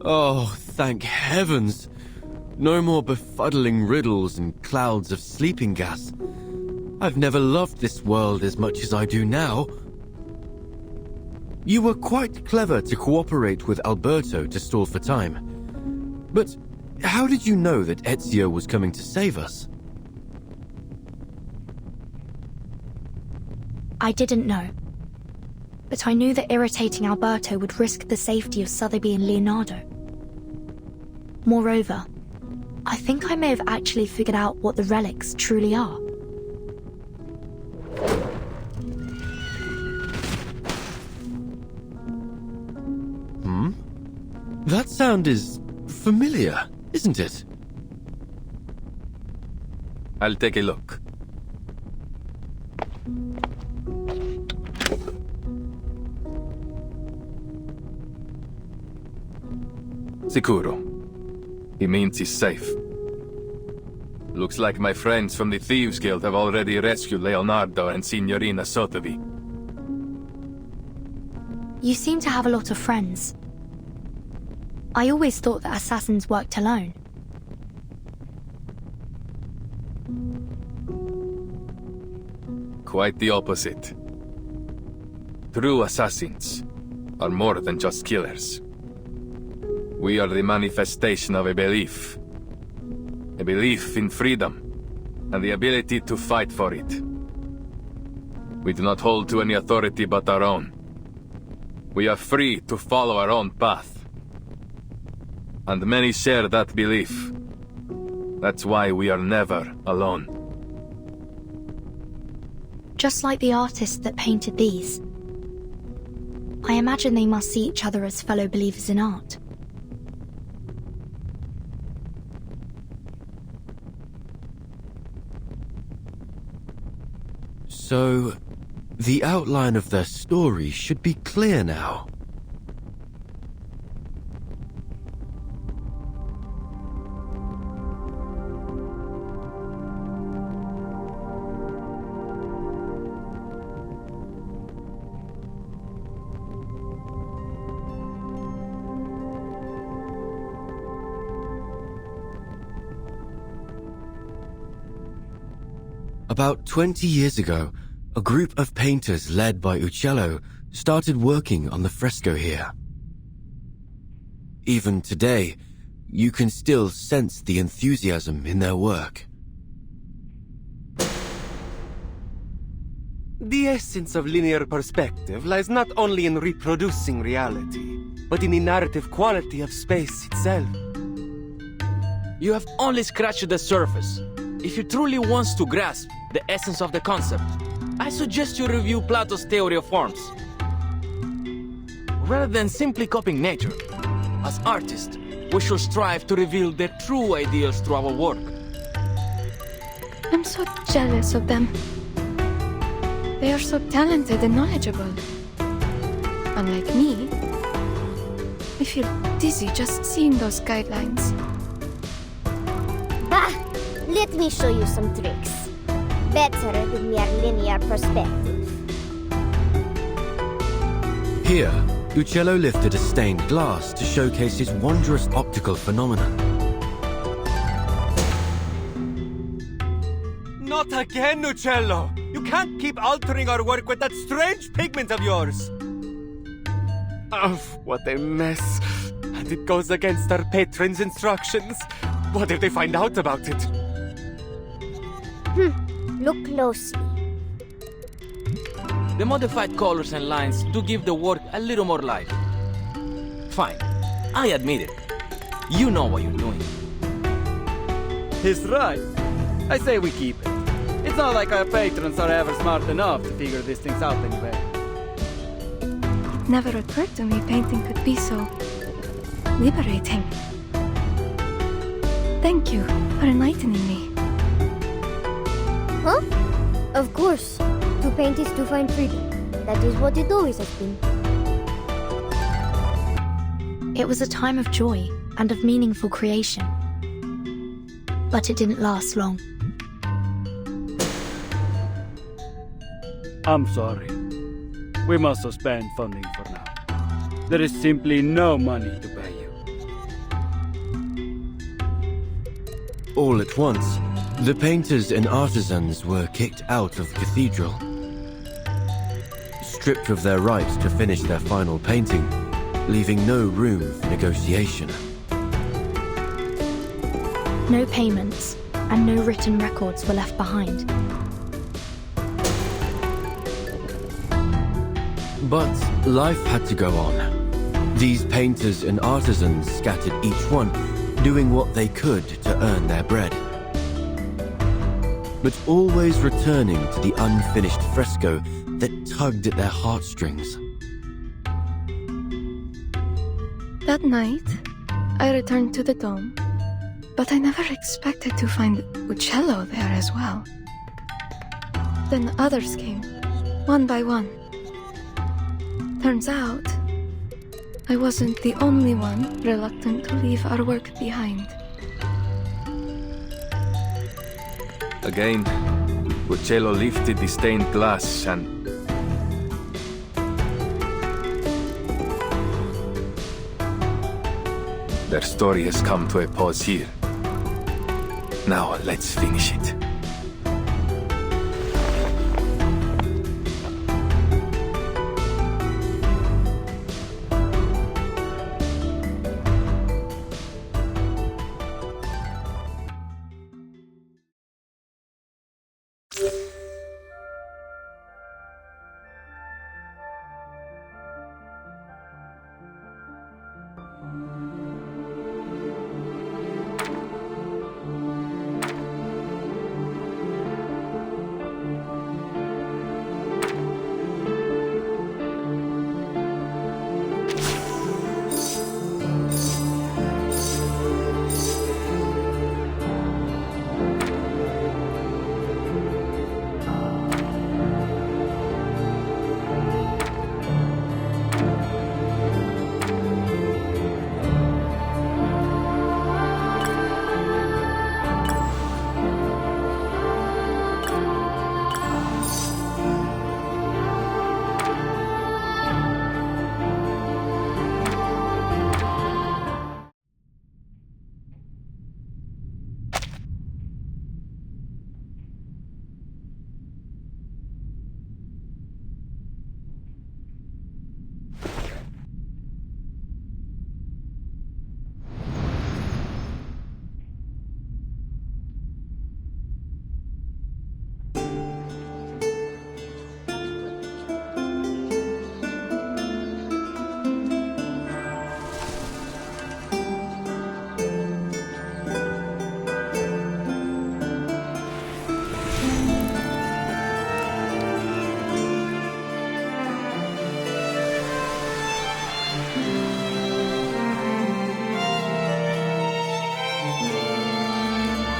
Oh, thank heavens! No more befuddling riddles and clouds of sleeping gas. I've never loved this world as much as I do now. You were quite clever to cooperate with Alberto to stall for time. But how did you know that Ezio was coming to save us? I didn't know. But I knew that irritating Alberto would risk the safety of Sotheby and Leonardo. Moreover, I think I may have actually figured out what the relics truly are. That sound is familiar, isn't it? I'll take a look. Sicuro. He means he's safe. Looks like my friends from the Thieves Guild have already rescued Leonardo and Signorina Sotheby. You seem to have a lot of friends. I always thought that assassins worked alone. Quite the opposite. True assassins are more than just killers. We are the manifestation of a belief. A belief in freedom, and the ability to fight for it. We do not hold to any authority but our own. We are free to follow our own path. And many share that belief. That's why we are never alone. Just like the artist that painted these. I imagine they must see each other as fellow believers in art. So, the outline of their story should be clear now. About 20 years ago, a group of painters led by Uccello started working on the fresco here. Even today, you can still sense the enthusiasm in their work. The essence of linear perspective lies not only in reproducing reality, but in the narrative quality of space itself. You have only scratched the surface. If you truly want to grasp the essence of the concept, I suggest you review Plato's theory of forms. Rather than simply copying nature, as artists, we should strive to reveal their true ideals through our work. I'm so jealous of them. They are so talented and knowledgeable. Unlike me, I feel dizzy just seeing those guidelines. Bah! Let me show you some tricks. Better than mere linear perspective. Here, Uccello lifted a stained glass to showcase his wondrous optical phenomenon. Not again, Uccello! You can't keep altering our work with that strange pigment of yours! Oh, what a mess. And it goes against our patron's instructions. What if they find out about it? Look closely. The modified colors and lines do give the work a little more life. Fine, I admit it. You know what you're doing. He's right. I say we keep it. It's not like our patrons are ever smart enough to figure these things out anyway. It never occurred to me painting could be so liberating. Thank you for enlightening me. Huh? Of course. To paint is to find freedom. That is what it always has been. It was a time of joy and of meaningful creation. But it didn't last long. I'm sorry. We must suspend funding for now. There is simply no money to pay you. All at once, the painters and artisans were kicked out of the cathedral, stripped of their rights to finish their final painting, leaving no room for negotiation. No payments and no written records were left behind. But life had to go on. These painters and artisans scattered each one, doing what they could to earn their bread. But always returning to the unfinished fresco that tugged at their heartstrings. That night, I returned to the dome, but I never expected to find Uccello there as well. Then others came, one by one. Turns out, I wasn't the only one reluctant to leave our work behind. Again, Uccello lifted the stained glass and... Their story has come to a pause here. Now let's finish it.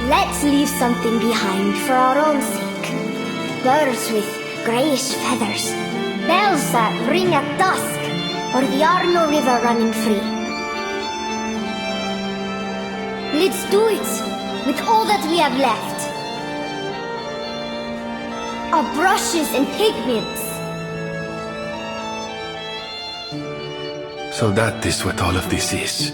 Let's leave something behind for our own sake. Birds with greyish feathers, bells that ring at dusk, or the Arno River running free. Let's do it with all that we have left. Our brushes and pigments. So that is what all of this is.